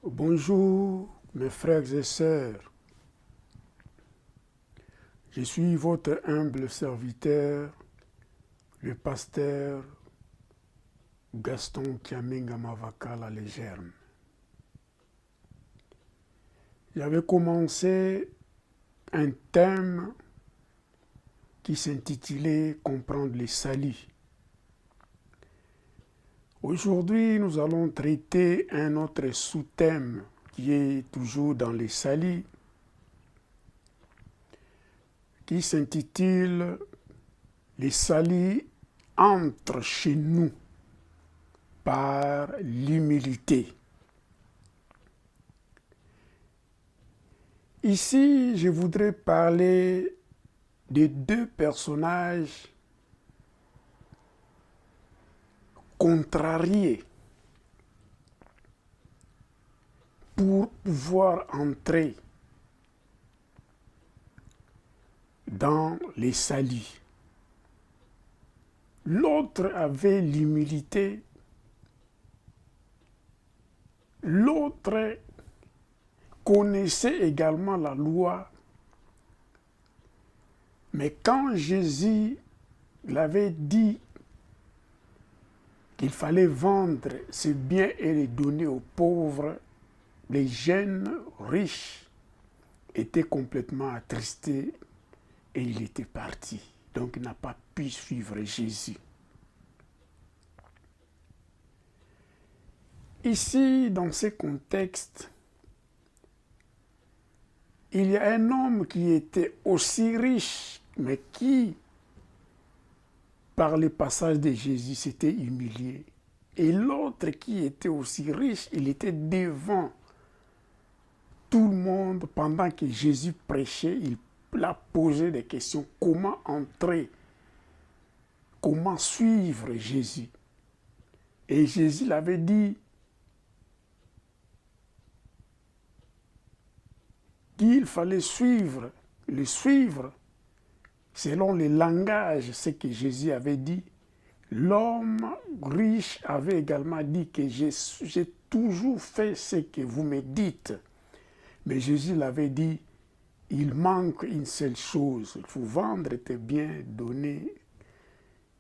Bonjour mes frères et sœurs, je suis votre humble serviteur, le pasteur Gaston Kiamenga Mavakala Legerme. J'avais commencé un thème qui s'intitulait « Comprendre les salis ». Aujourd'hui, nous allons traiter un autre sous-thème qui est toujours dans les salis, qui s'intitule « Les salis entrent chez nous par l'humilité ». Ici, je voudrais parler de deux personnages contrariés pour pouvoir entrer dans les salis. L'autre avait l'humilité, l'autre connaissait également la loi, mais quand Jésus l'avait dit qu'il fallait vendre ses biens et les donner aux pauvres, les jeunes riches étaient complètement attristés et il était parti. Donc il n'a pas pu suivre Jésus. Ici, dans ce contexte, il y a un homme qui était aussi riche, mais qui, par le passage de Jésus, s'était humilié. Et l'autre qui était aussi riche, il était devant tout le monde pendant que Jésus prêchait. Il a posé des questions. Comment entrer? Comment suivre Jésus? Et Jésus l'avait dit qu'il fallait le suivre selon le langage, ce que Jésus avait dit. L'homme riche avait également dit que j'ai toujours fait ce que vous me dites. Mais Jésus l'avait dit, il manque une seule chose. Il faut vendre tes biens, donner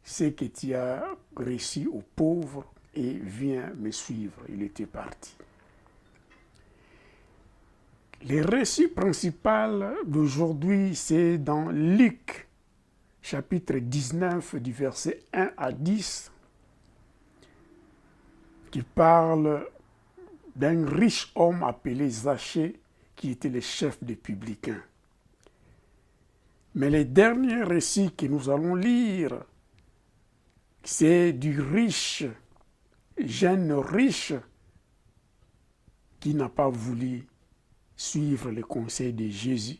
ce que tu as reçu aux pauvres et viens me suivre. Il était parti. Le récit principal d'aujourd'hui, c'est dans Luc, chapitre 19, du verset 1 à 10, qui parle d'un riche homme appelé Zachée, qui était le chef des publicains. Mais le dernier récit que nous allons lire, c'est du jeune riche, qui n'a pas voulu suivre les conseils de Jésus.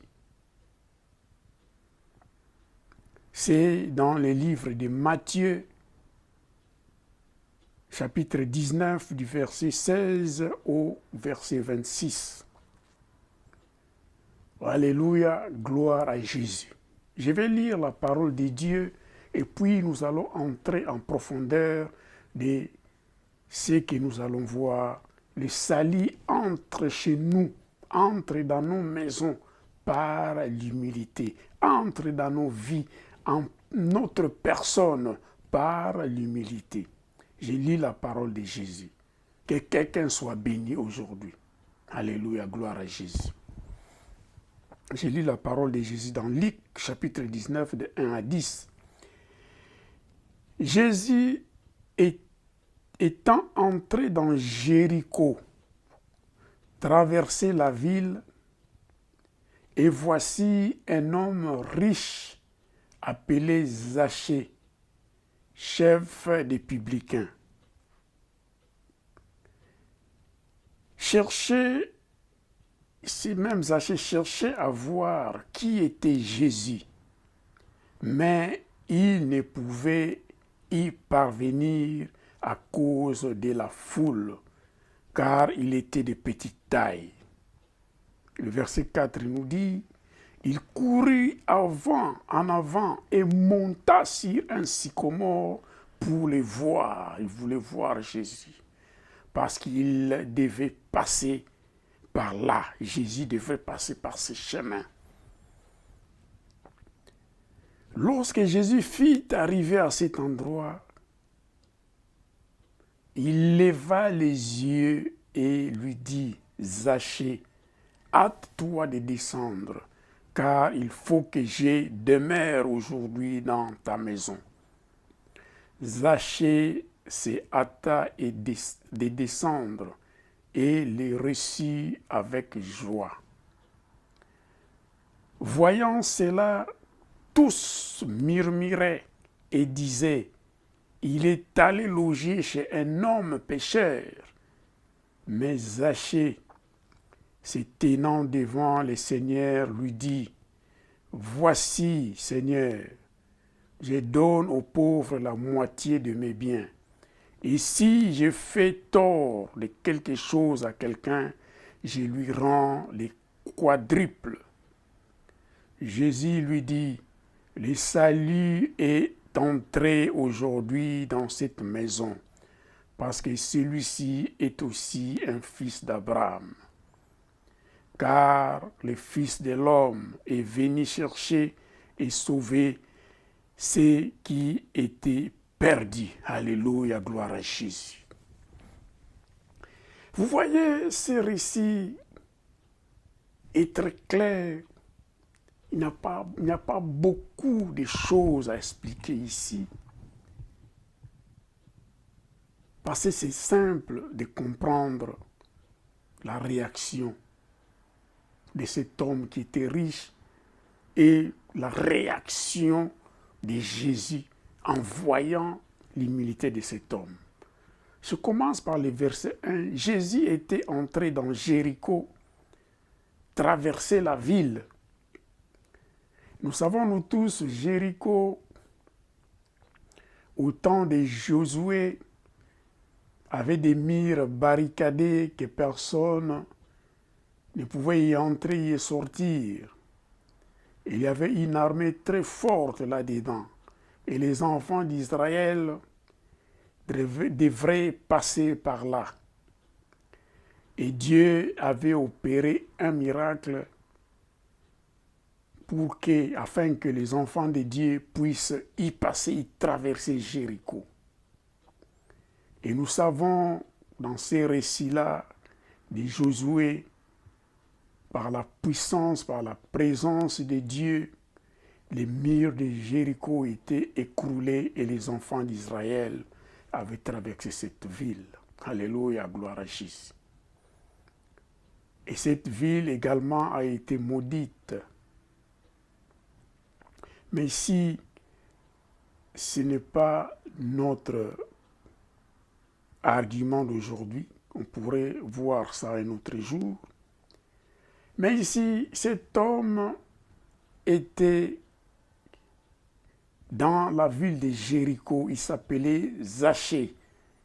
C'est dans le livre de Matthieu, chapitre 19, du verset 16 au verset 26. Alléluia, gloire à Jésus. Je vais lire la parole de Dieu et puis nous allons entrer en profondeur de ce que nous allons voir. Le salut entre chez nous, entre dans nos maisons par l'humilité, entre dans nos vies, en notre personne par l'humilité. Je lis la parole de Jésus. Que quelqu'un soit béni aujourd'hui. Alléluia, gloire à Jésus. Je lis la parole de Jésus dans Luc, chapitre 19, de 1 à 10. Jésus étant entré dans Jéricho, traversait la ville, et voici un homme riche appelé Zachée, chef des publicains. Même Zachée cherchait à voir qui était Jésus, mais il ne pouvait y parvenir à cause de la foule, car il était de petite taille. Le verset 4 nous dit, il courut en avant et monta sur un sycomore pour les voir. Il voulait voir Jésus parce qu'il devait passer par là. Jésus devrait passer par ce chemin. Lorsque Jésus fit arriver à cet endroit, il leva les yeux et lui dit, Zachée, hâte-toi de descendre, car il faut que je demeure aujourd'hui dans ta maison. Zachée se hâta de descendre et les reçut avec joie. Voyant cela, tous murmuraient et disaient, il est allé loger chez un homme pécheur. Mais Zachée, se tenant devant le Seigneur, lui dit, voici, Seigneur, je donne aux pauvres la moitié de mes biens. Et si je fais tort de quelque chose à quelqu'un, je lui rends les quadruples. Jésus lui dit, le salut est entré aujourd'hui dans cette maison, parce que celui-ci est aussi un fils d'Abraham. Car le Fils de l'homme est venu chercher et sauver ceux qui étaient perdus. Alléluia, gloire à Jésus. Vous voyez, ce récit est très clair. Il n'y a pas beaucoup de choses à expliquer ici. Parce que c'est simple de comprendre la réaction de cet homme qui était riche et la réaction de Jésus en voyant l'humilité de cet homme. Je commence par le verset 1. Jésus était entré dans Jéricho, traversait la ville. Nous savons, nous tous, Jéricho, au temps de Josué, avait des murs barricadés que personne ne pouvait y entrer et y sortir. Il y avait une armée très forte là-dedans. Et les enfants d'Israël devraient passer par là. Et Dieu avait opéré un miracle afin que les enfants de Dieu puissent y passer, y traverser Jéricho. Et nous savons dans ces récits-là de Josué, par la puissance, par la présence de Dieu, les murs de Jéricho étaient écroulés et les enfants d'Israël avaient traversé cette ville. Alléluia, gloire à Jésus. Et cette ville également a été maudite. Mais si ce n'est pas notre argument d'aujourd'hui, on pourrait voir ça un autre jour. Mais ici, cet homme était dans la ville de Jéricho, il s'appelait Zachée.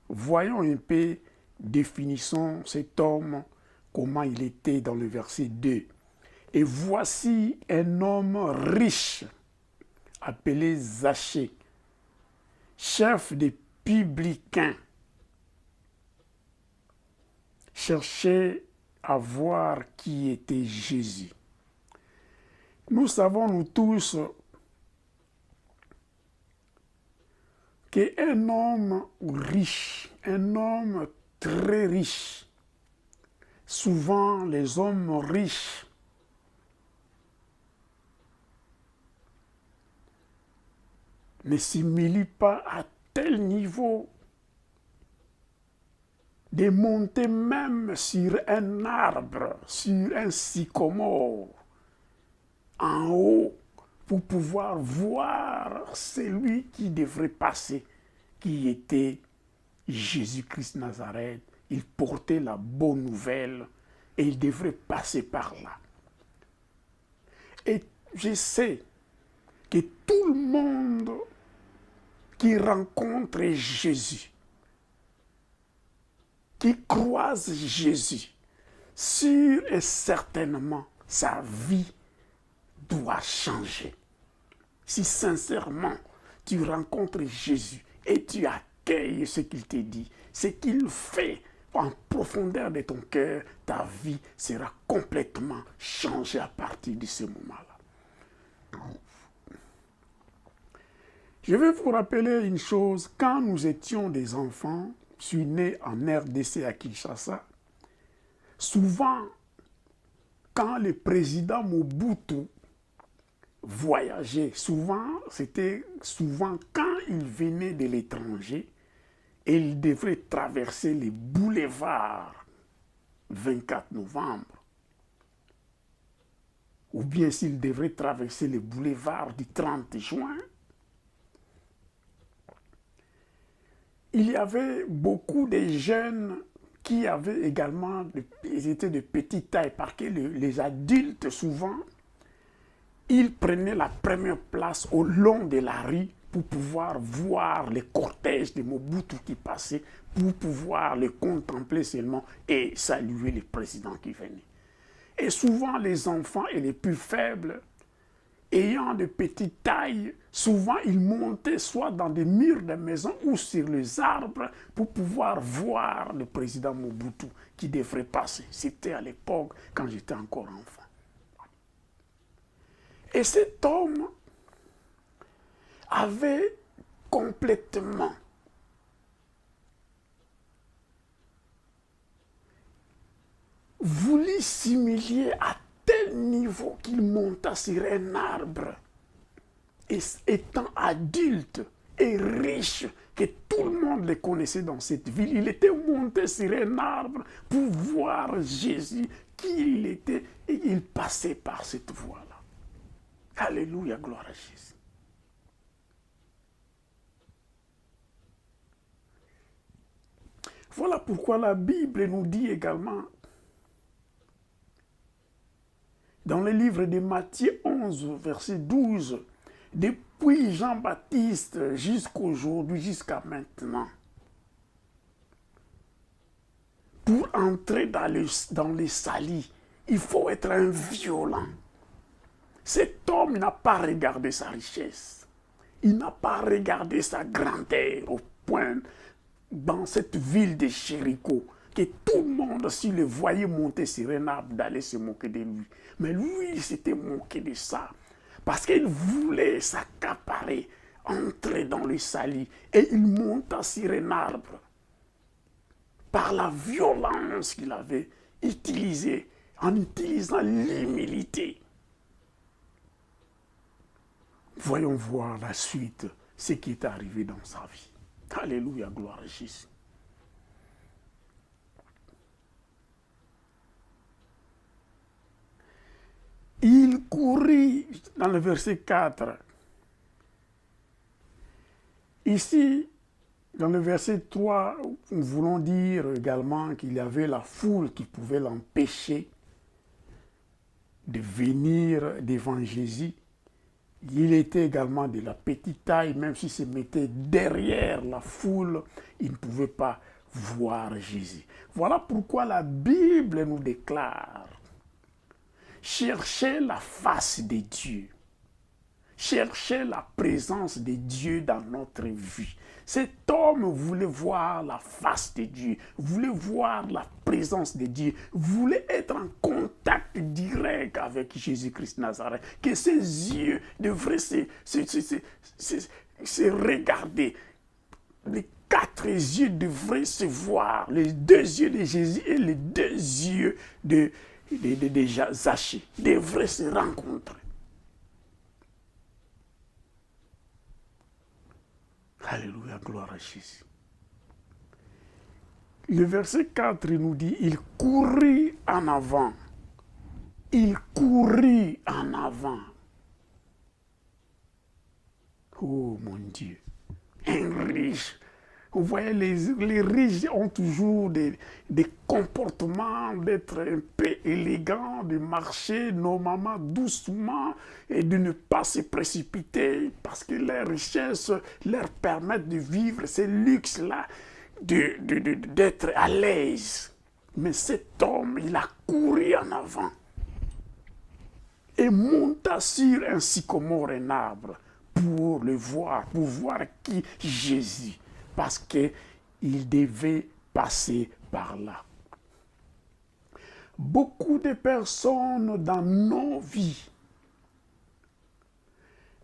Voyons un peu, définissons cet homme, comment il était dans le verset 2. Et voici un homme riche, appelé Zachée, chef des publicains, cherchait à voir qui était Jésus. Nous savons, nous tous, qu'un homme riche, un homme très riche, souvent les hommes riches ne s'humilient pas à tel niveau de monter même sur un arbre, sur un sycomore, en haut, pour pouvoir voir celui qui devrait passer, qui était Jésus-Christ Nazareth. Il portait la bonne nouvelle et il devrait passer par là. Et je sais que tout le monde qui rencontre Jésus, qui croise Jésus, sûr et certainement, sa vie doit changer. Si sincèrement, tu rencontres Jésus et tu accueilles ce qu'il te dit, ce qu'il fait en profondeur de ton cœur, ta vie sera complètement changée à partir de ce moment-là. Je vais vous rappeler une chose, quand nous étions des enfants, je suis né en RDC à Kinshasa, souvent, quand le président Mobutu voyageait, c'était souvent quand il venait de l'étranger, et il devrait traverser les boulevards 24 novembre. Ou bien s'il devrait traverser les boulevards du 30 juin. Il y avait beaucoup de jeunes qui avaient également, ils étaient de petite taille, parce que les adultes, souvent, ils prenaient la première place au long de la rue pour pouvoir voir les cortèges de Mobutu qui passaient, pour pouvoir les contempler seulement et saluer le président qui venait. Et souvent, les enfants et les plus faibles, ayant de petites tailles, souvent ils montaient soit dans des murs de maisons ou sur les arbres pour pouvoir voir le président Mobutu qui devrait passer. C'était à l'époque quand j'étais encore enfant. Et cet homme avait complètement voulu s'humilier à tel niveau qu'il monta sur un arbre. Et étant adulte et riche, que tout le monde le connaissait dans cette ville, il était monté sur un arbre pour voir Jésus, qui il était, et il passait par cette voie-là. Alléluia, gloire à Jésus. Voilà pourquoi la Bible nous dit également, dans le livre de Matthieu 11, verset 12, depuis Jean-Baptiste jusqu'aujourd'hui, jusqu'à maintenant, pour entrer dans les salis, il faut être un violent. Cet homme n'a pas regardé sa richesse. Il n'a pas regardé sa grandeur au point, dans cette ville de Jéricho, que tout le monde, s'il le voyait monter sur un arbre, d'aller se moquer de lui. Mais lui, il s'était moqué de ça. Parce qu'il voulait s'accaparer, entrer dans le salis. Et il monta sur un arbre. Par la violence qu'il avait utilisée, en utilisant l'humilité. Voyons voir la suite, ce qui est arrivé dans sa vie. Alléluia, gloire à Jésus. Il courut, dans le verset 4. Ici, dans le verset 3, nous voulons dire également qu'il y avait la foule qui pouvait l'empêcher de venir devant Jésus. Il était également de la petite taille, même s'il se mettait derrière la foule, il ne pouvait pas voir Jésus. Voilà pourquoi la Bible nous déclare: cherchez la face de Dieu. Cherchez la présence de Dieu dans notre vie. Cet homme voulait voir la face de Dieu, voulait voir la présence de Dieu, voulait être en contact direct avec Jésus-Christ Nazareth. Que ses yeux devraient se regarder. Les 4 yeux devraient se voir. Les 2 yeux de Jésus et les 2 yeux de Zachée devraient se rencontrer. Alléluia, gloire à Jésus. Le verset 4 nous dit, il courut en avant. Il courut en avant. Oh mon Dieu, un riche. Vous voyez, les riches ont toujours des comportements d'être un peu élégants, de marcher normalement, doucement, et de ne pas se précipiter, parce que leurs richesses leur permettent de vivre ces luxes-là, d'être à l'aise. Mais cet homme, il a couru en avant et monta sur un sycomore, un arbre, pour le voir, pour voir qui Jésus. Parce qu'il devait passer par là. Beaucoup de personnes dans nos vies,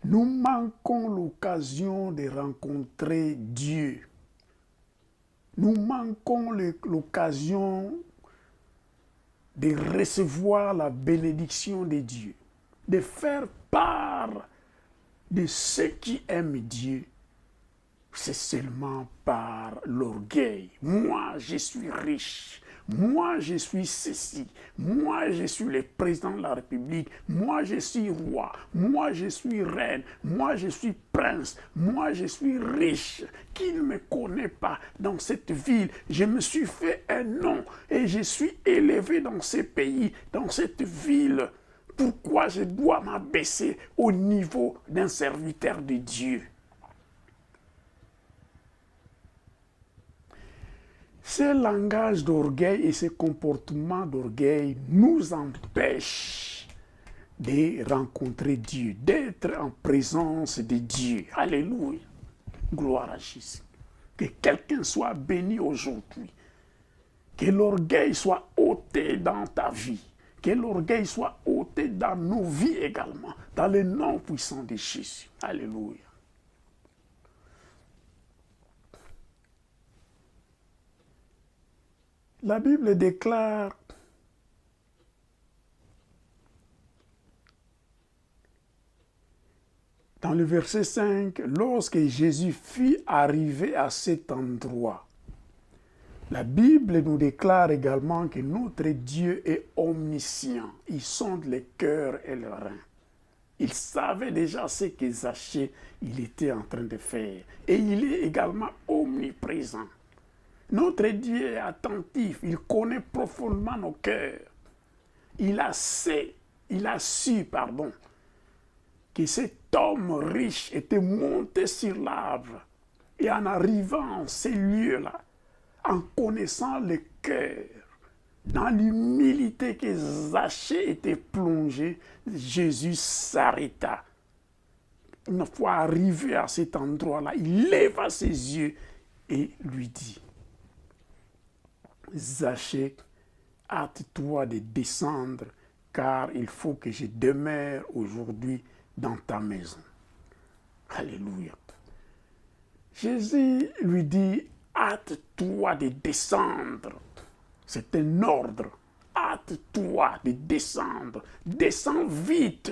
nous manquons l'occasion de rencontrer Dieu. Nous manquons l'occasion de recevoir la bénédiction de Dieu, de faire part de ceux qui aiment Dieu. C'est seulement par l'orgueil. Moi, je suis riche. Moi, je suis ceci. Moi, je suis le président de la République. Moi, je suis roi. Moi, je suis reine. Moi, je suis prince. Moi, je suis riche. Qui ne me connaît pas dans cette ville? Je me suis fait un nom et je suis élevé dans ce pays, dans cette ville. Pourquoi je dois m'abaisser au niveau d'un serviteur de Dieu? Ce langage d'orgueil et ce comportement d'orgueil nous empêchent de rencontrer Dieu, d'être en présence de Dieu. Alléluia. Gloire à Jésus. Que quelqu'un soit béni aujourd'hui. Que l'orgueil soit ôté dans ta vie. Que l'orgueil soit ôté dans nos vies également. Dans le nom puissant de Jésus. Alléluia. La Bible déclare dans le verset 5, lorsque Jésus fut arrivé à cet endroit, la Bible nous déclare également que notre Dieu est omniscient. Il sonde les cœurs et les reins. Il savait déjà ce que Zachée il était en train de faire. Et il est également omniprésent. Notre Dieu est attentif, il connaît profondément nos cœurs. Il a su, que cet homme riche était monté sur l'arbre. Et en arrivant en ces lieux-là, en connaissant le cœur, dans l'humilité que Zachée était plongé, Jésus s'arrêta. Une fois arrivé à cet endroit-là, il leva ses yeux et lui dit, Zachée, hâte-toi de descendre, car il faut que je demeure aujourd'hui dans ta maison. Alléluia. Jésus lui dit, hâte-toi de descendre. C'est un ordre. Hâte-toi de descendre. Descends vite.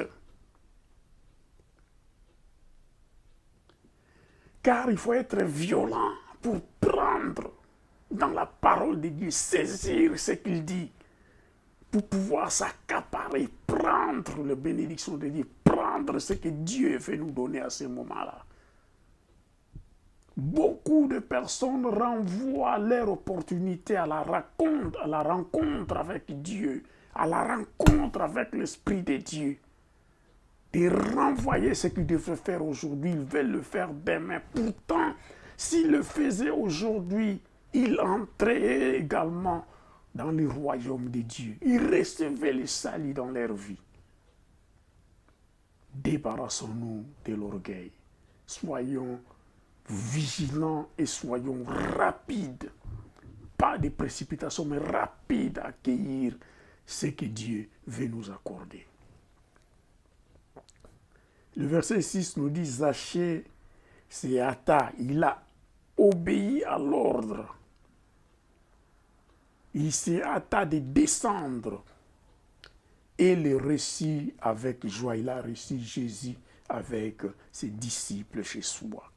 Car il faut être violent pour prendre dans la parole de Dieu, saisir ce qu'il dit, pour pouvoir s'accaparer, prendre la bénédiction de Dieu, prendre ce que Dieu veut nous donner à ce moment-là. Beaucoup de personnes renvoient leur opportunité à la rencontre avec Dieu, à la rencontre avec l'Esprit de Dieu. De renvoyer ce qu'ils devraient faire aujourd'hui, ils veulent le faire demain. Pourtant, s'ils le faisaient aujourd'hui, ils entraient également dans le royaume de Dieu. Ils recevaient le salut dans leur vie. Débarrassons-nous de l'orgueil. Soyons vigilants et soyons rapides. Pas de précipitation, mais rapides à accueillir ce que Dieu veut nous accorder. Le verset 6 nous dit, Zachée s'est hâta, il a obéi à l'ordre. Il s'est hâta de descendre et le reçut avec joie. Il a reçu Jésus avec ses disciples chez soi.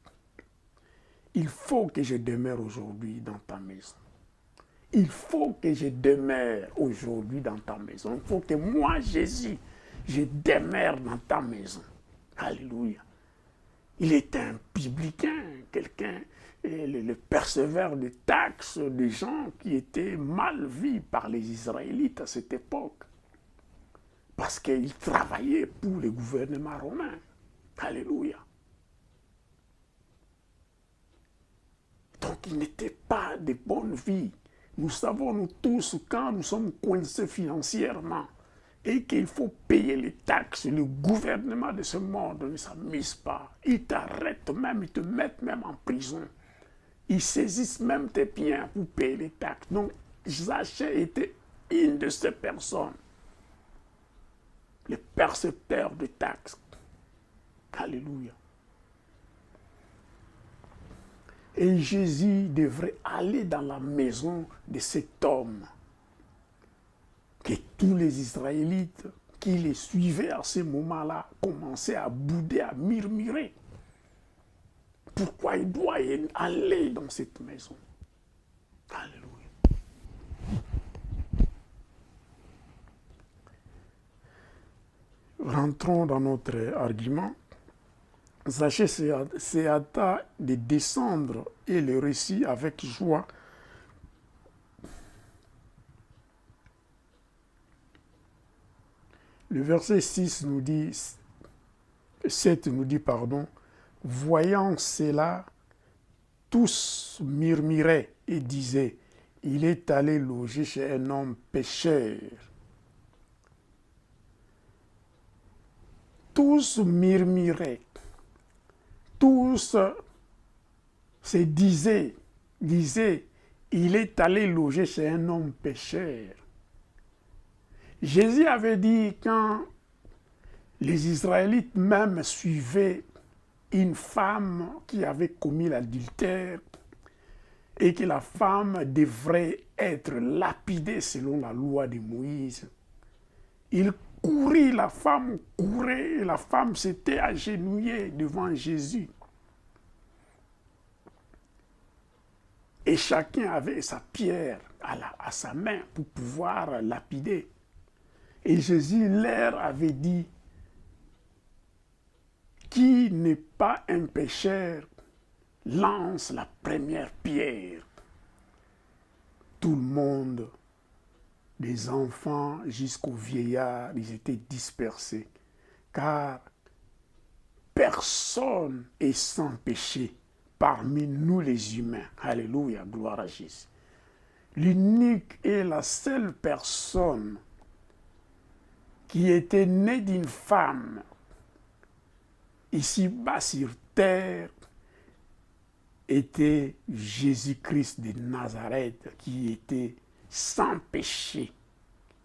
Il faut que je demeure aujourd'hui dans ta maison. Il faut que je demeure aujourd'hui dans ta maison. Il faut que moi, Jésus, je demeure dans ta maison. Alléluia. Il était un publicain, quelqu'un, le perceveur de taxes des gens qui étaient mal vus par les Israélites à cette époque. Parce qu'il travaillait pour le gouvernement romain. Alléluia. Donc il n'était pas de bonne vie. Nous savons nous tous quand nous sommes coincés financièrement et qu'il faut payer les taxes, le gouvernement de ce monde ne s'amuse pas. Ils t'arrêtent même, ils te mettent même en prison. Ils saisissent même tes biens pour payer les taxes. Donc Zachée était une de ces personnes, les percepteurs de taxes. Alléluia. Et Jésus devrait aller dans la maison de cet homme que tous les Israélites qui les suivaient à ce moment-là commençaient à bouder, à murmurer. Pourquoi il doit aller dans cette maison? Alléluia. Rentrons dans notre argument. Zachée se hâta de descendre et le récit avec joie. Le verset 6 nous dit, 7 nous dit, pardon, voyant cela, tous murmuraient et disaient, il est allé loger chez un homme pécheur. Tous murmuraient, tous se disaient, il est allé loger chez un homme pécheur. Jésus avait dit quand les Israélites même suivaient une femme qui avait commis l'adultère et que la femme devrait être lapidée selon la loi de Moïse. Il courait, la femme courait et la femme s'était agenouillée devant Jésus. Et chacun avait sa pierre à sa main pour pouvoir lapider. Et Jésus leur avait dit, qui n'est pas un pécheur, lance la première pierre. Tout le monde, des enfants jusqu'aux vieillards, ils étaient dispersés. Car personne est sans péché parmi nous les humains. Alléluia, gloire à Jésus. L'unique et la seule personne qui était née d'une femme, ici-bas sur terre, était Jésus-Christ de Nazareth, qui était sans péché.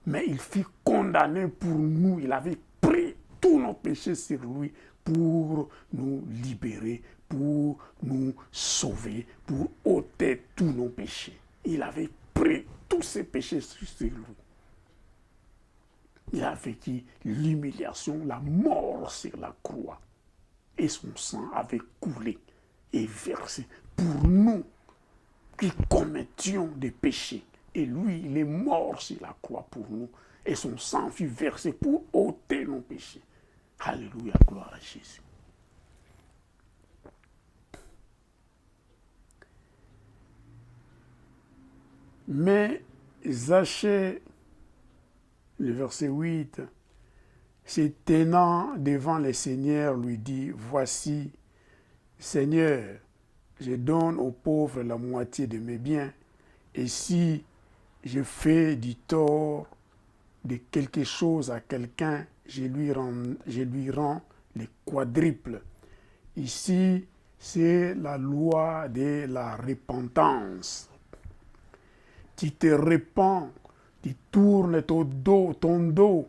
Mais il fut condamné pour nous. Il avait pris tous nos péchés sur lui pour nous libérer, pour nous sauver, pour ôter tous nos péchés. Il avait pris tous ses péchés sur lui. Il a vécu l'humiliation, la mort sur la croix. Et son sang avait coulé et versé pour nous qui commettions des péchés. Et lui, il est mort sur la croix pour nous. Et son sang fut versé pour ôter nos péchés. Alléluia, gloire à Jésus. Mais Zachée, le verset 8, se tenant devant le Seigneur, lui dit, voici, Seigneur, je donne aux pauvres la moitié de mes biens, et si je fais du tort de quelque chose à quelqu'un, je lui rends le quadruple. Ici, c'est la loi de la repentance. Tu te repens, tu tournes ton dos,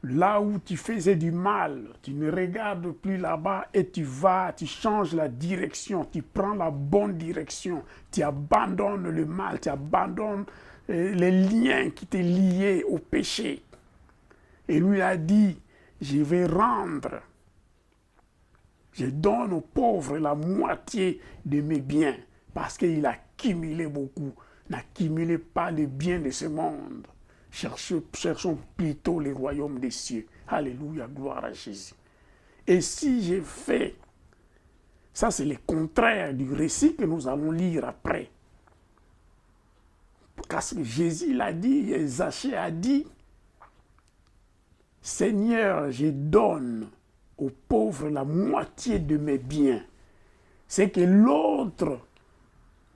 là où tu faisais du mal, tu ne regardes plus là-bas et tu vas, tu changes la direction, tu prends la bonne direction, tu abandonnes le mal, tu abandonnes les liens qui t'étaient liés au péché. Et lui a dit, je vais rendre, je donne aux pauvres la moitié de mes biens, parce qu'il a cumulé beaucoup. N'accumulez pas les biens de ce monde. Cherchons plutôt les royaumes des cieux. Alléluia, gloire à Jésus. Et si j'ai fait, ça c'est le contraire du récit que nous allons lire après. Parce que Jésus l'a dit, et Zachée a dit, Seigneur, je donne aux pauvres la moitié de mes biens. C'est que l'autre,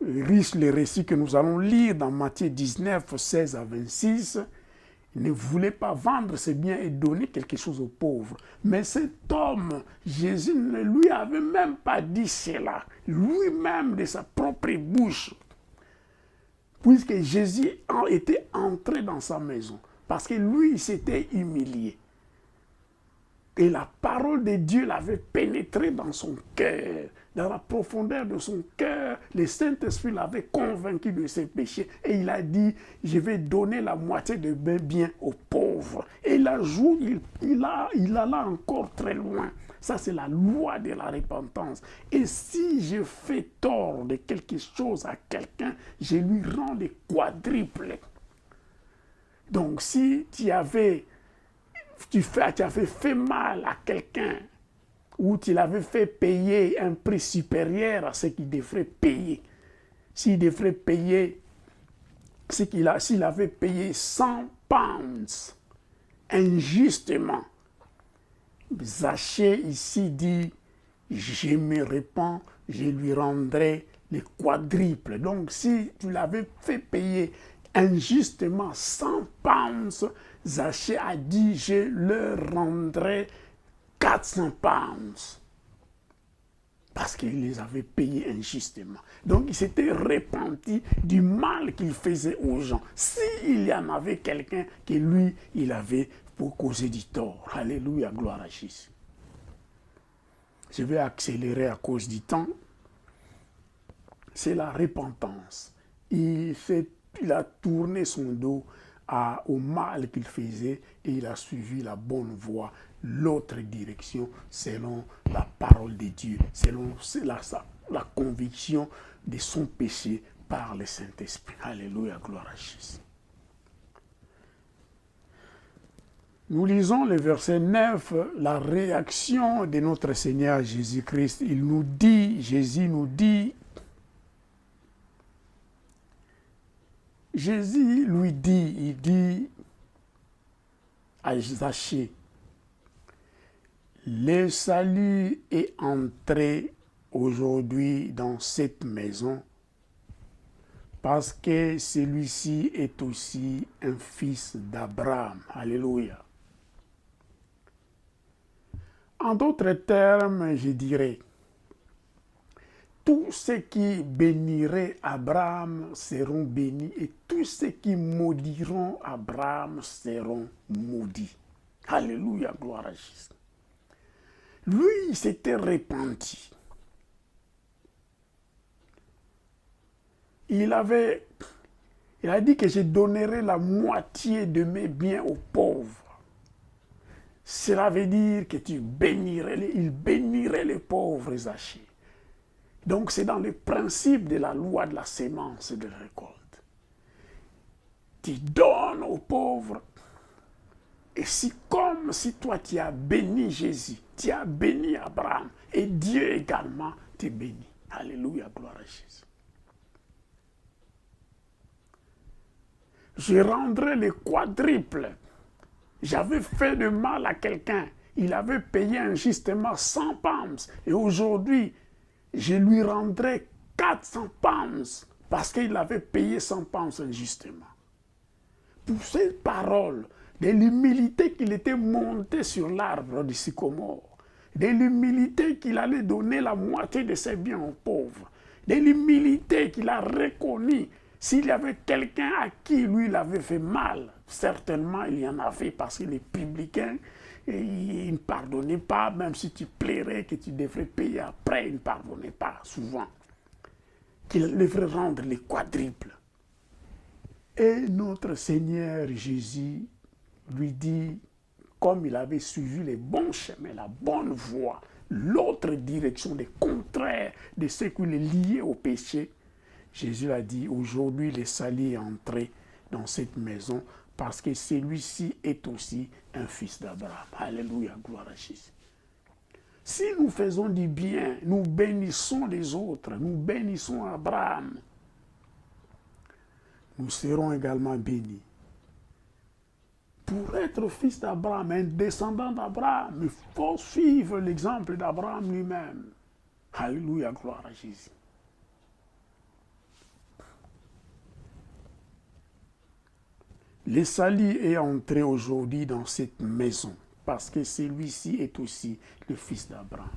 le récit que nous allons lire dans Matthieu 19, 16 à 26, il ne voulait pas vendre ses biens et donner quelque chose aux pauvres. Mais cet homme, Jésus ne lui avait même pas dit cela. Lui-même, de sa propre bouche, puisque Jésus était entré dans sa maison, parce que lui, il s'était humilié. Et la parole de Dieu l'avait pénétré dans son cœur, dans la profondeur de son cœur. Le Saint-Esprit l'avait convaincu de ses péchés. Et il a dit, je vais donner la moitié de mes biens aux pauvres. Et la jour, il alla encore très loin. Ça, c'est la loi de la repentance. Et si je fais tort de quelque chose à quelqu'un, je lui rends les quadruples. Donc, si tu avais fait mal à quelqu'un, ou tu l'avais fait payer un prix supérieur à ce qu'il devrait payer, s'il devrait payer, s'il avait payé 100 pounds injustement, Zachée ici dit, je me répands, je lui rendrai les quadruples. Donc si tu l'avais fait payer injustement 100 pounds, Zachée a dit, je leur rendrai 400 pounds. Parce qu'il les avait payés injustement. Donc il s'était repenti du mal qu'il faisait aux gens. S'il y en avait quelqu'un que lui, il avait pour causer du tort. Alléluia, gloire à Jésus. Je vais accélérer à cause du temps. C'est la repentance. Il a tourné son dos au mal qu'il faisait et il a suivi la bonne voie, l'autre direction, selon la parole de Dieu, selon la conviction de son péché par le Saint-Esprit. Alléluia, gloire à Jésus. Nous lisons le verset 9, la réaction de notre Seigneur Jésus-Christ. Jésus lui dit, il dit à Zachée, le salut est entré aujourd'hui dans cette maison parce que celui-ci est aussi un fils d'Abraham. Alléluia. En d'autres termes, je dirais, tous ceux qui béniraient Abraham seront bénis et tous ceux qui maudiront Abraham seront maudits. Alléluia, gloire à Jésus. Lui, il s'était repenti. Il a dit que je donnerai la moitié de mes biens aux pauvres. Cela veut dire que il bénirait les pauvres, Zachée. Donc c'est dans le principe de la loi de la sémence et de la récolte. Tu donnes aux pauvres. Et comme si toi tu as béni Jésus, tu as béni Abraham, et Dieu également te bénit. Alléluia, gloire à Jésus. Je rendrai les quadruples. J'avais fait de mal à quelqu'un. Il avait payé injustement 100 pounds. Et aujourd'hui, je lui rendrai 400 pounds parce qu'il avait payé 100 pounds injustement. Pour cette parole, de l'humilité qu'il était monté sur l'arbre du sycomore, de l'humilité qu'il allait donner la moitié de ses biens aux pauvres, de l'humilité qu'il a reconnu. S'il y avait quelqu'un à qui lui il avait fait mal, certainement il y en avait parce que les publicains, ils ne pardonnaient pas, même si tu plairais que tu devrais payer après, ils ne pardonnaient pas souvent. Qu'il devrait rendre les quadruples. Et notre Seigneur Jésus lui dit, comme il avait suivi les bons chemins, la bonne voie, l'autre direction, le contraire de ce qui est lié au péché, Jésus a dit, aujourd'hui le salut est entré dans cette maison parce que celui-ci est aussi un fils d'Abraham. Alléluia, gloire à Jésus. Si nous faisons du bien, nous bénissons les autres, nous bénissons Abraham, nous serons également bénis. Pour être fils d'Abraham, un descendant d'Abraham, il faut suivre l'exemple d'Abraham lui-même. Alléluia, gloire à Jésus. Le salut est entré aujourd'hui dans cette maison parce que celui-ci est aussi le fils d'Abraham.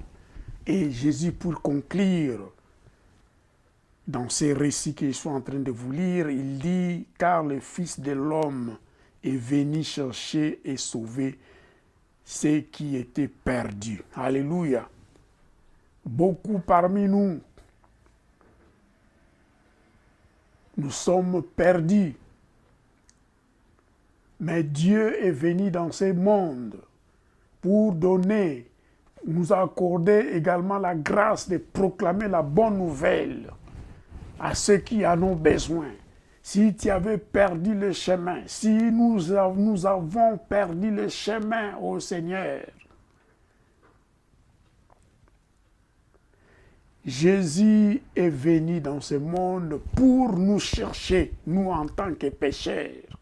Et Jésus, pour conclure, dans ces récits que je suis en train de vous lire, il dit « Car le Fils de l'homme est venu chercher et sauver ceux qui étaient perdus. » Alléluia. Beaucoup parmi nous, nous sommes perdus. Mais Dieu est venu dans ce monde pour donner, nous accorder également la grâce de proclamer la bonne nouvelle à ceux qui en ont besoin. Si tu avais perdu le chemin, si nous avons perdu le chemin au Seigneur, Jésus est venu dans ce monde pour nous chercher, nous en tant que pécheurs,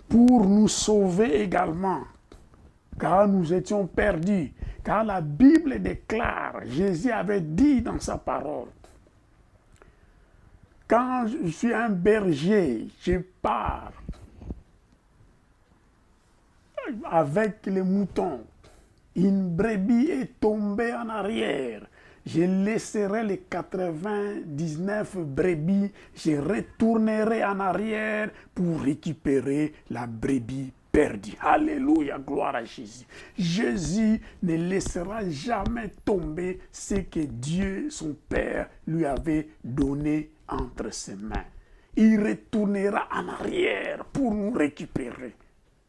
pour nous sauver également, car nous étions perdus. Car la Bible déclare, Jésus avait dit dans sa parole, quand je suis un berger, je pars avec les moutons. Une brebis est tombée en arrière. Je laisserai les 99 brebis, je retournerai en arrière pour récupérer la brebis perdue. Alléluia, gloire à Jésus. Jésus ne laissera jamais tomber ce que Dieu, son Père, lui avait donné entre ses mains. Il retournera en arrière pour nous récupérer.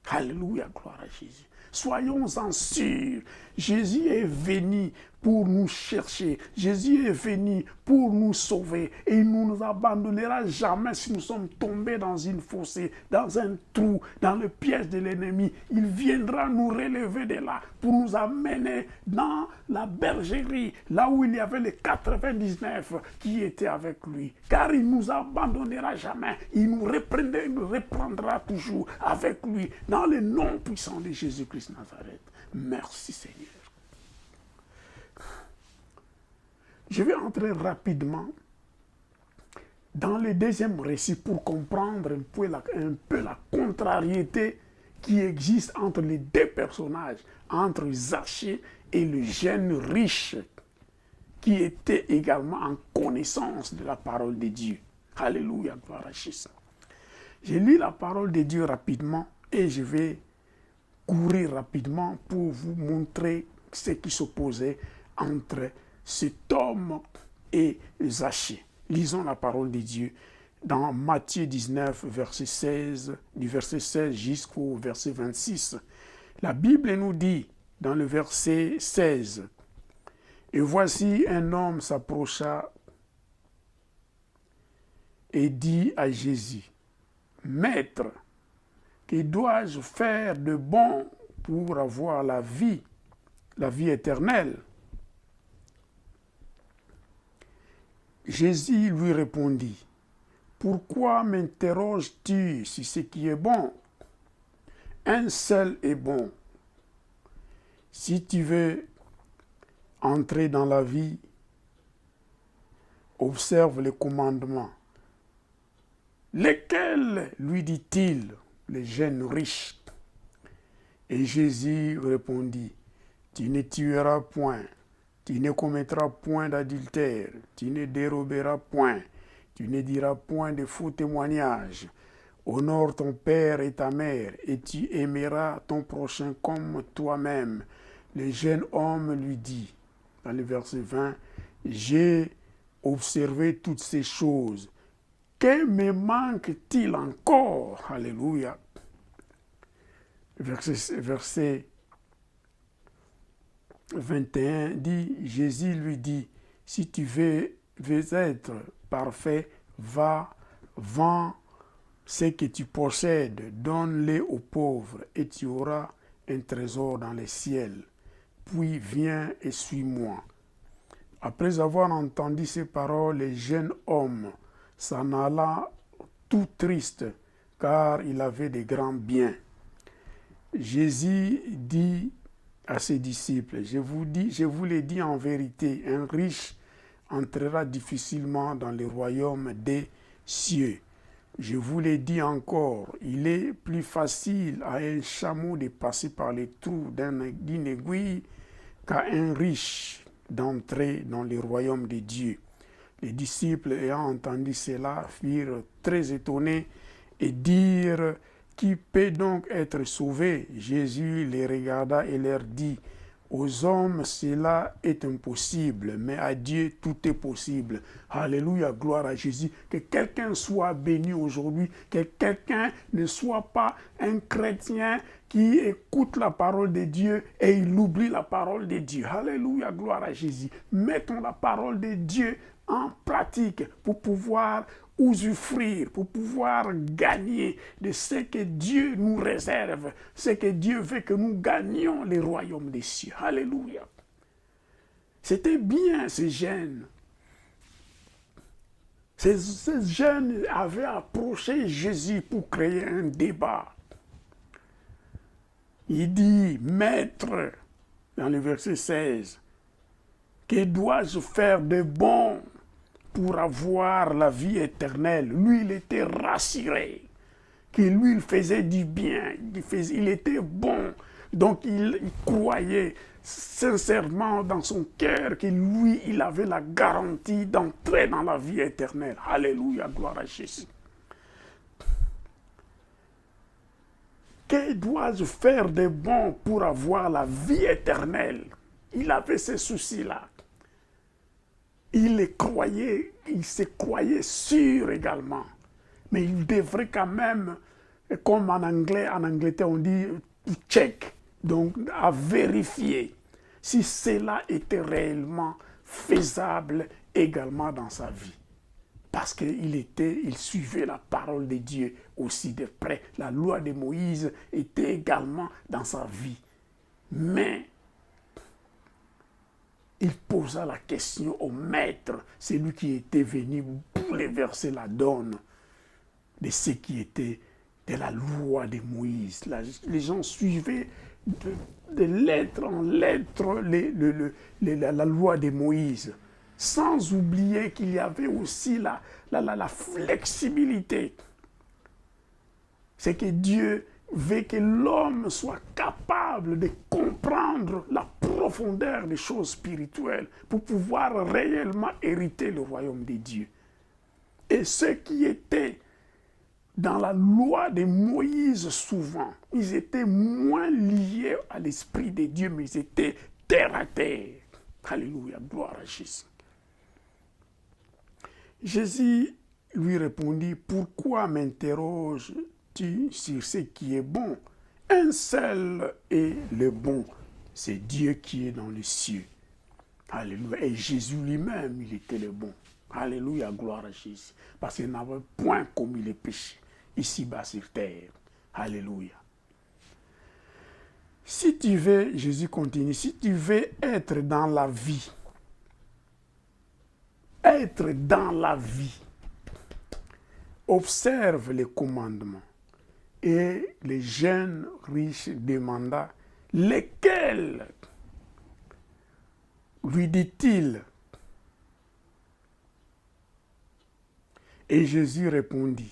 Alléluia, gloire à Jésus. Soyons-en sûrs, Jésus est venu pour nous chercher. Jésus est venu pour nous sauver. Et il ne nous abandonnera jamais si nous sommes tombés dans une fossée, dans un trou, dans le piège de l'ennemi. Il viendra nous relever de là pour nous amener dans la bergerie, là où il y avait les 99 qui étaient avec lui. Car il ne nous abandonnera jamais. Il nous reprendra toujours avec lui dans le nom puissant de Jésus-Christ Nazareth. Merci Seigneur. Je vais entrer rapidement dans le deuxième récit pour comprendre un peu la contrariété qui existe entre les deux personnages, entre Zachée et le jeune riche qui était également en connaissance de la parole de Dieu. Alléluia, gloire à Jésus. Je lis la parole de Dieu rapidement et je vais courir rapidement pour vous montrer ce qui s'opposait entre cet homme et Zachée. Lisons la parole de Dieu dans Matthieu 19, verset 16, du verset 16 jusqu'au verset 26. La Bible nous dit dans le verset 16, « Et voici un homme s'approcha et dit à Jésus, « Maître, que dois-je faire de bon pour avoir la vie éternelle ?» Jésus lui répondit, « Pourquoi m'interroges-tu sur ce qui est bon? Un seul est bon. Si tu veux entrer dans la vie, observe les commandements. » Lesquels, lui dit-il, le jeune riche? Et Jésus répondit, « Tu ne tueras point. Tu ne commettras point d'adultère, tu ne déroberas point, tu ne diras point de faux témoignages. Honore ton père et ta mère, et tu aimeras ton prochain comme toi-même. » Le jeune homme lui dit, dans le verset 20, « J'ai observé toutes ces choses. Que me manque-t-il encore? » Alléluia. Verset 21 dit, Jésus lui dit, « Si tu veux être parfait, va, vends ce que tu possèdes, donne-le aux pauvres, et tu auras un trésor dans les ciels. Puis viens et suis-moi. » Après avoir entendu ces paroles, le jeune homme s'en alla tout triste, car il avait de grands biens. Jésus dit à ses disciples, je vous l'ai dit en vérité, un riche entrera difficilement dans le royaume des cieux. Je vous l'ai dit encore, il est plus facile à un chameau de passer par les trous d'une aiguille qu'à un riche d'entrer dans le royaume de Dieu. Les disciples, ayant entendu cela, furent très étonnés et dirent: qui peut donc être sauvé? Jésus les regarda et leur dit: aux hommes, cela est impossible, mais à Dieu, tout est possible. Alléluia, gloire à Jésus. Que quelqu'un soit béni aujourd'hui, que quelqu'un ne soit pas un chrétien qui écoute la parole de Dieu et il oublie la parole de Dieu. Alléluia, gloire à Jésus. Mettons la parole de Dieu en pratique pour pouvoir usufruire, pour pouvoir gagner de ce que Dieu nous réserve, ce que Dieu veut que nous gagnions les royaumes des cieux. Alléluia. C'était bien ces jeunes. Ces jeunes avaient approché Jésus pour créer un débat. Il dit: Maître, dans le verset 16, que dois-je faire de bon pour avoir la vie éternelle? Lui, il était rassuré que lui, il faisait du bien, il était bon. Donc, il croyait sincèrement dans son cœur que lui, il avait la garantie d'entrer dans la vie éternelle. Alléluia, gloire à Jésus. Que dois-je faire de bon pour avoir la vie éternelle? Il avait ce souci-là. Il se croyait sûr également. Mais il devrait quand même, comme en Angleterre on dit check, donc à vérifier si cela était réellement faisable également dans sa vie. Parce qu'il suivait la parole de Dieu aussi de près. La loi de Moïse était également dans sa vie. Mais il posa la question au maître, celui qui était venu bouleverser la donne de ce qui était de la loi de Moïse. Les gens suivaient de lettre en lettre la loi de Moïse, sans oublier qu'il y avait aussi la flexibilité. C'est que Dieu veut que l'homme soit capable de comprendre la profondeur des choses spirituelles pour pouvoir réellement hériter le royaume de Dieu. Et ceux qui étaient dans la loi de Moïse, souvent, ils étaient moins liés à l'Esprit de Dieu, mais ils étaient terre à terre. Alléluia, gloire à Jésus. Jésus lui répondit: pourquoi m'interroges-tu sur ce qui est bon? Un seul est le bon, c'est Dieu qui est dans les cieux. Alléluia. Et Jésus lui-même, il était le bon. Alléluia, gloire à Jésus. Parce qu'il n'avait point commis les péchés ici-bas sur terre. Alléluia. Si tu veux, Jésus continue, si tu veux être dans la vie, observe les commandements. Et le jeune riche demanda: lesquels? Lui dit-il. Et Jésus répondit,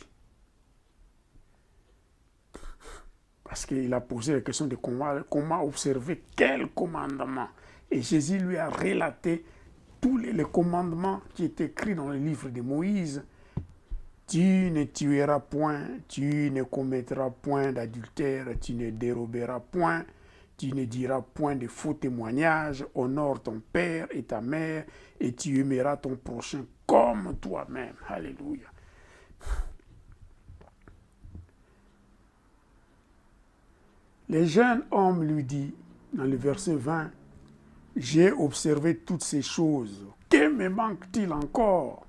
parce qu'il a posé la question de comment observer quel commandement. Et Jésus lui a relaté tous les commandements qui étaient écrits dans le livre de Moïse. Tu ne tueras point, tu ne commettras point d'adultère, tu ne déroberas point, tu ne diras point de faux témoignages, honore ton père et ta mère, et tu aimeras ton prochain comme toi-même. Alléluia. Le jeune homme lui dit, dans le verset 20, j'ai observé toutes ces choses. Que me manque-t-il encore?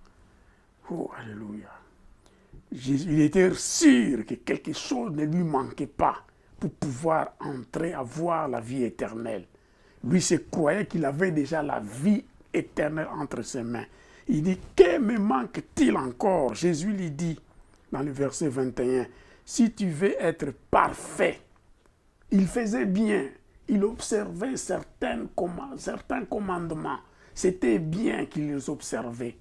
Oh, alléluia. Il était sûr que quelque chose ne lui manquait pas pour pouvoir entrer, avoir la vie éternelle. Lui se croyait qu'il avait déjà la vie éternelle entre ses mains. Il dit, que me manque-t-il encore? Jésus lui dit, dans le verset 21, si tu veux être parfait, il faisait bien, il observait certains commandements. C'était bien qu'il les observait.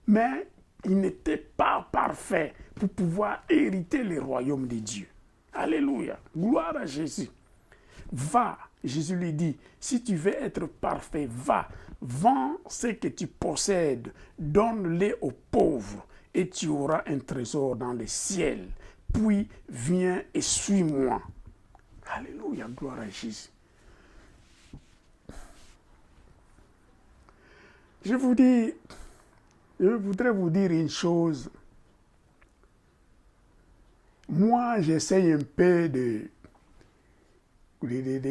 Mais il n'était pas parfait pour pouvoir hériter le royaume de Dieu. Alléluia. Gloire à Jésus. Va, Jésus lui dit, si tu veux être parfait, va, vends ce que tu possèdes, donne-les aux pauvres, et tu auras un trésor dans le ciel. Puis viens et suis-moi. Alléluia, gloire à Jésus. Je voudrais vous dire une chose. Moi, j'essaye un peu de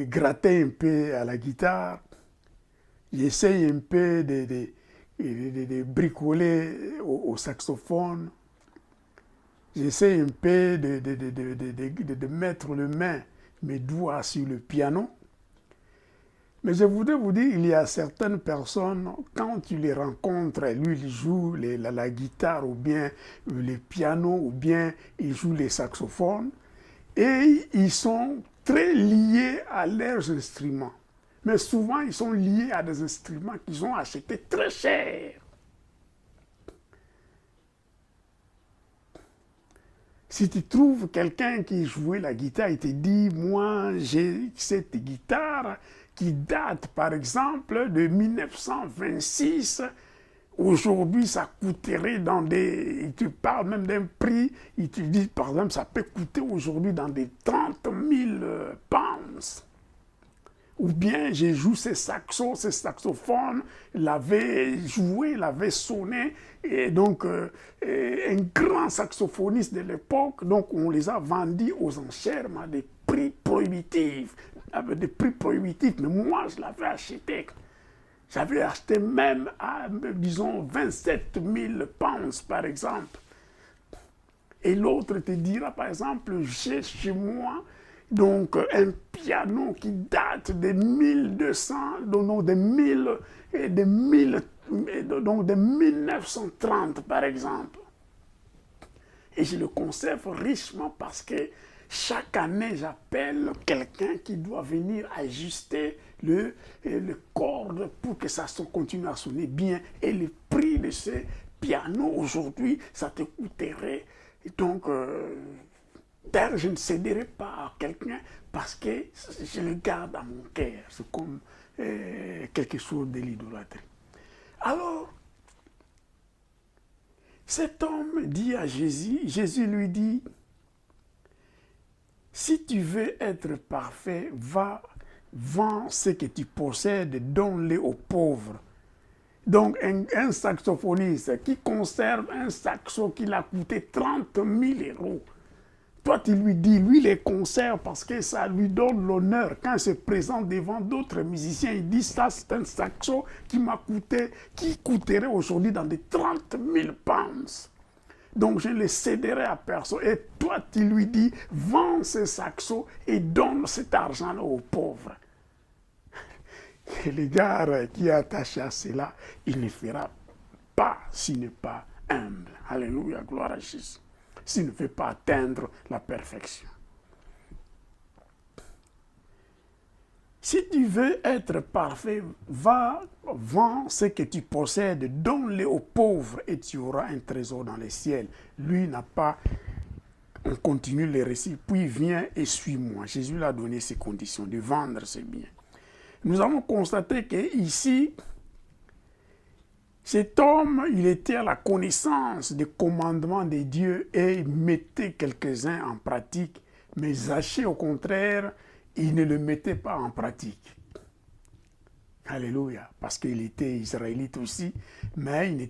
gratter un peu à la guitare. J'essaye un peu de bricoler au saxophone. J'essaye un peu de mettre mes doigts sur le piano. Mais je voudrais vous dire, il y a certaines personnes, quand tu les rencontres, lui, il joue la guitare ou bien le piano ou bien il joue les saxophones et ils sont très liés à leurs instruments. Mais souvent, ils sont liés à des instruments qu'ils ont achetés très cher. Si tu trouves quelqu'un qui jouait la guitare, il te dit, moi, j'ai cette guitare qui date, par exemple, de 1926. Aujourd'hui, ça coûterait dans des... Tu parles même d'un prix, il te dit, par exemple, ça peut coûter aujourd'hui dans des 30 000 pounds. Ou bien, j'ai joué ces saxophones, l'avait joué, l'avait sonné, et donc un grand saxophoniste de l'époque, donc on les a vendus aux enchères à des prix prohibitifs, mais moi je l'avais acheté. J'avais acheté même à, disons, 27 000 pounds par exemple. Et l'autre te dira, par exemple, j'ai chez moi donc un piano qui date de 1200, donc de 1930 par exemple. Et je le conserve richement parce que chaque année, j'appelle quelqu'un qui doit venir ajuster le corde pour que ça continue à sonner bien. Et le prix de ce piano aujourd'hui, ça te coûterait donc... je ne céderai pas à quelqu'un parce que je le garde à mon cœur. C'est comme quelque chose de l'idolâtrie. Alors, cet homme dit à Jésus, Jésus lui dit, si tu veux être parfait, va, vends ce que tu possèdes, donne-les aux pauvres. Donc, un saxophoniste qui conserve un saxo qui l'a coûté 30 000 €. Toi, tu lui dis, lui, les conserve parce que ça lui donne l'honneur. Quand il se présente devant d'autres musiciens, il dit, ça, c'est un saxo qui m'a coûté, qui coûterait aujourd'hui dans des 30 000 pounds. Donc, je ne le céderai à personne. Et toi, tu lui dis, vends ce saxo et donne cet argent-là aux pauvres. Et le gars qui est attaché à cela, il ne fera pas s'il n'est pas humble. Alléluia, gloire à Jésus. S'il ne veut pas atteindre la perfection. Si tu veux être parfait, va, vends ce que tu possèdes, donne-le aux pauvres et tu auras un trésor dans les ciels. Lui n'a pas... On continue le récit, puis viens et suis-moi. Jésus l'a donné ces conditions de vendre ses biens. Nous avons constaté qu'ici, cet homme, il était à la connaissance des commandements de Dieu et il mettait quelques-uns en pratique. Mais Zachée, au contraire, il ne le mettait pas en pratique. Alléluia. Parce qu'il était israélite aussi, mais il ne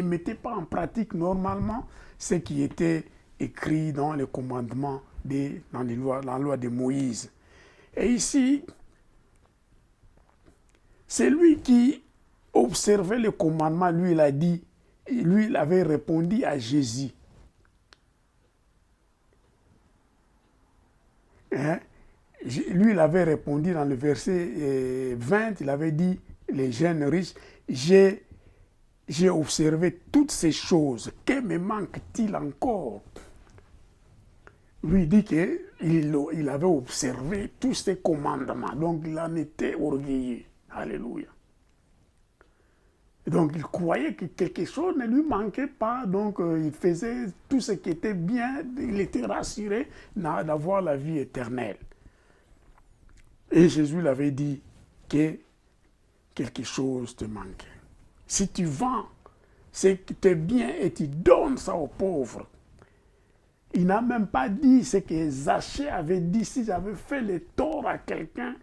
mettait pas en pratique normalement ce qui était écrit dans les commandements, dans la loi de Moïse. Et ici, c'est lui qui observait le commandement, lui il a dit, lui il avait répondu à Jésus. Hein? Lui il avait répondu dans le verset 20, il avait dit, les jeunes riches, j'ai observé toutes ces choses, que me manque-t-il encore? Lui dit qu'il avait observé tous ces commandements, donc il en était orgueilleux. Alléluia. Donc il croyait que quelque chose ne lui manquait pas, donc il faisait tout ce qui était bien, il était rassuré d'avoir la vie éternelle. Et Jésus l'avait dit que quelque chose te manquait. Si tu vends ce qui t'est bien et tu donnes ça aux pauvres, il n'a même pas dit ce que Zachée avait dit. Si j'avais fait le tort à quelqu'un,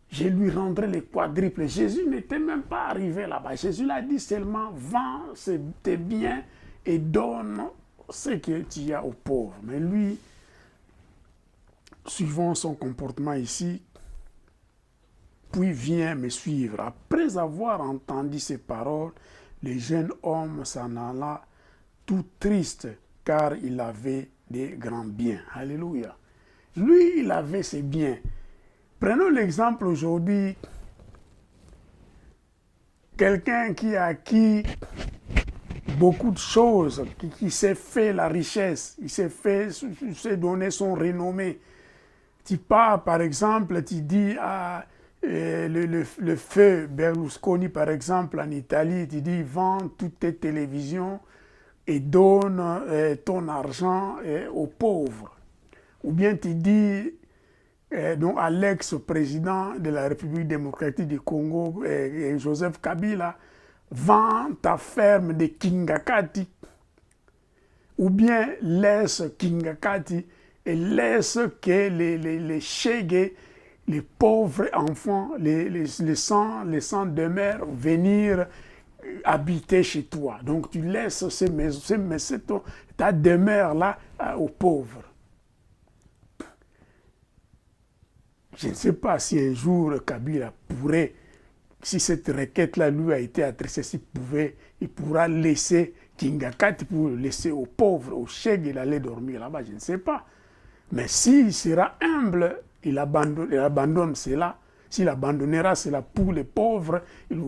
je lui rendrai les quadruples. Jésus n'était même pas arrivé là-bas. Jésus l'a dit seulement, vends tes biens et donne ce que tu as aux pauvres. Mais lui, suivant son comportement ici, puis vient me suivre. Après avoir entendu ces paroles, le jeune homme s'en alla tout triste, car il avait des grands biens. Alléluia. Lui, il avait ses biens. Prenons l'exemple aujourd'hui, quelqu'un qui a acquis beaucoup de choses, qui s'est fait la richesse, il s'est donné son renommée. Tu pars, par exemple, tu dis à le feu Berlusconi, par exemple, en Italie, tu dis, vends toutes tes télévisions et donne ton argent aux pauvres. Ou bien tu dis donc à l'ex-président de la République démocratique du Congo, Joseph Kabila, vends ta ferme de Kingakati, ou bien laisse Kingakati et laisse que les Chegues, les pauvres enfants, les sans demeure venir habiter chez toi. Donc tu laisses ta demeure là aux pauvres. Je ne sais pas si un jour Kabila pourrait, si cette requête-là lui a été adressée, il pourra laisser Kingakati pour le laisser aux pauvres, aux chèques, il allait dormir là-bas, je ne sais pas. Mais s'il sera humble, il abandonne cela. S'il abandonnera cela pour les pauvres, il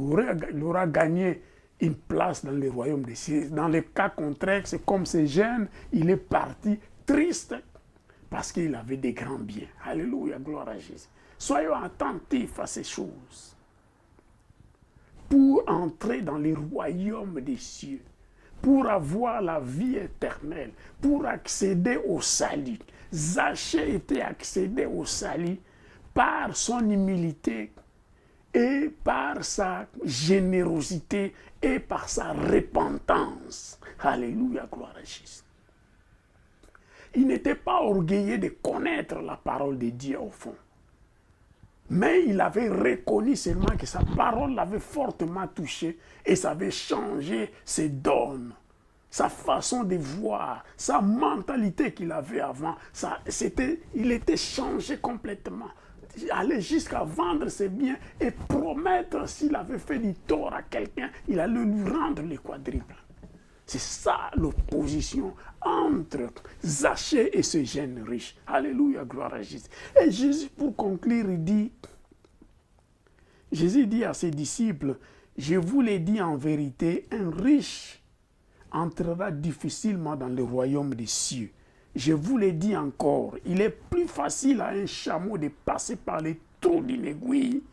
aura gagné une place dans le royaume des cieux. Dans le cas contraire, c'est comme ces jeunes, il est parti triste parce qu'il avait des grands biens. Alléluia, gloire à Jésus. Soyons attentifs à ces choses pour entrer dans le royaume des cieux, pour avoir la vie éternelle, pour accéder au salut. Zachée était accédé au salut par son humilité et par sa générosité et par sa repentance. Alléluia, gloire à Jésus. Il n'était pas orgueilleux de connaître la parole de Dieu au fond. Mais il avait reconnu seulement que sa parole l'avait fortement touché et ça avait changé ses dons, sa façon de voir, sa mentalité qu'il avait avant. Il était changé complètement. Il allait jusqu'à vendre ses biens et promettre s'il avait fait du tort à quelqu'un, il allait lui rendre les quadruples. C'est ça l'opposition entre Zachée et ce jeune riche. Alléluia, gloire à Jésus. Et Jésus, pour conclure, il dit, Jésus dit à ses disciples, je vous l'ai dit en vérité, un riche entrera difficilement dans le royaume des cieux. Je vous l'ai dit encore, il est plus facile à un chameau de passer par les trous d'une aiguille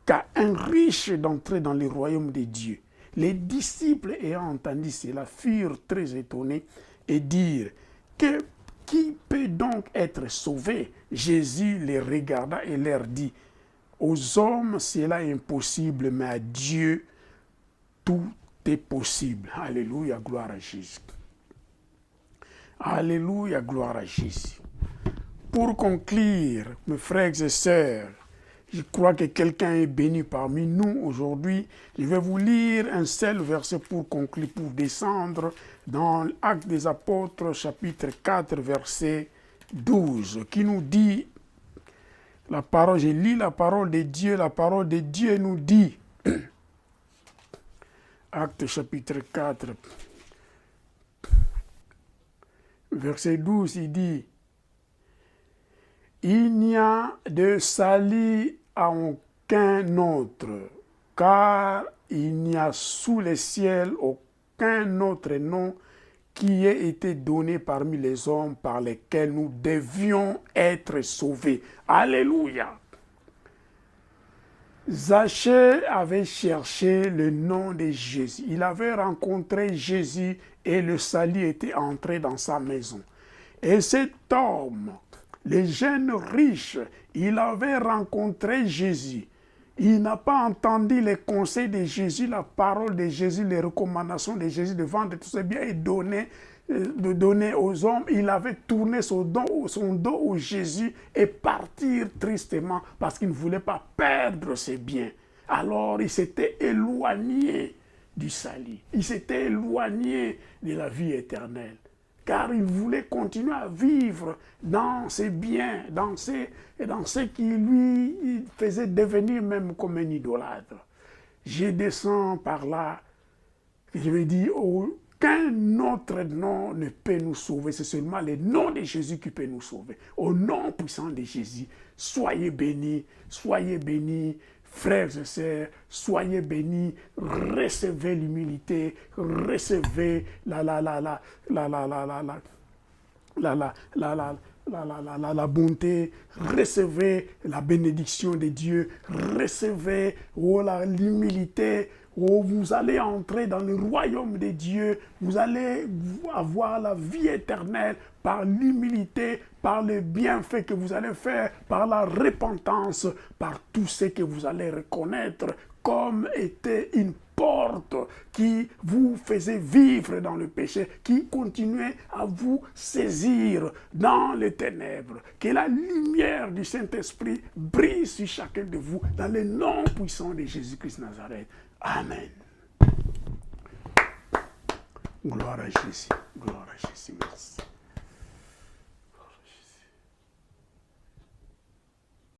qu'à un riche d'entrer dans le royaume de Dieu. Les disciples ayant entendu cela furent très étonnés et dirent qui peut donc être sauvé? Jésus les regarda et leur dit, aux hommes cela est impossible, mais à Dieu tout est possible. Alléluia, gloire à Jésus. Alléluia, gloire à Jésus. Pour conclure, mes frères et sœurs, je crois que quelqu'un est béni parmi nous aujourd'hui. Je vais vous lire un seul verset pour conclure, pour descendre dans l'Acte des Apôtres, chapitre 4, verset 12, qui nous dit, la parole, je lis la parole de Dieu nous dit, Acte chapitre 4, verset 12, il dit, il n'y a de salut à aucun autre, car il n'y a sous le ciel aucun autre nom qui ait été donné parmi les hommes par lesquels nous devions être sauvés. Alléluia! Zachée avait cherché le nom de Jésus. Il avait rencontré Jésus et le salut était entré dans sa maison. Et cet homme les jeunes riches, il avait rencontré Jésus. Il n'a pas entendu les conseils de Jésus, la parole de Jésus, les recommandations de Jésus de vendre tous ses biens et de donner aux hommes. Il avait tourné son dos au Jésus et partir tristement parce qu'il ne voulait pas perdre ses biens. Alors il s'était éloigné du salut. Il s'était éloigné de la vie éternelle. Car il voulait continuer à vivre dans ses biens, dans ce qui lui faisait devenir même comme un idolâtre. Je descends par là, je vais dire, aucun autre nom ne peut nous sauver. C'est seulement le nom de Jésus qui peut nous sauver. Au nom puissant de Jésus, soyez bénis, frères et sœurs, soyez bénis, recevez l'humilité, recevez la bonté, recevez la bénédiction de Dieu, recevez l'humilité. Vous allez entrer dans le royaume de Dieu, vous allez avoir la vie éternelle par l'humilité, par le bienfait que vous allez faire, par la repentance, par tout ce que vous allez reconnaître comme était une porte qui vous faisait vivre dans le péché, qui continuait à vous saisir dans les ténèbres. Que la lumière du Saint-Esprit brille sur chacun de vous dans le nom puissant de Jésus-Christ Nazareth. Amen. Gloire à Jésus. Gloire à Jésus. Merci.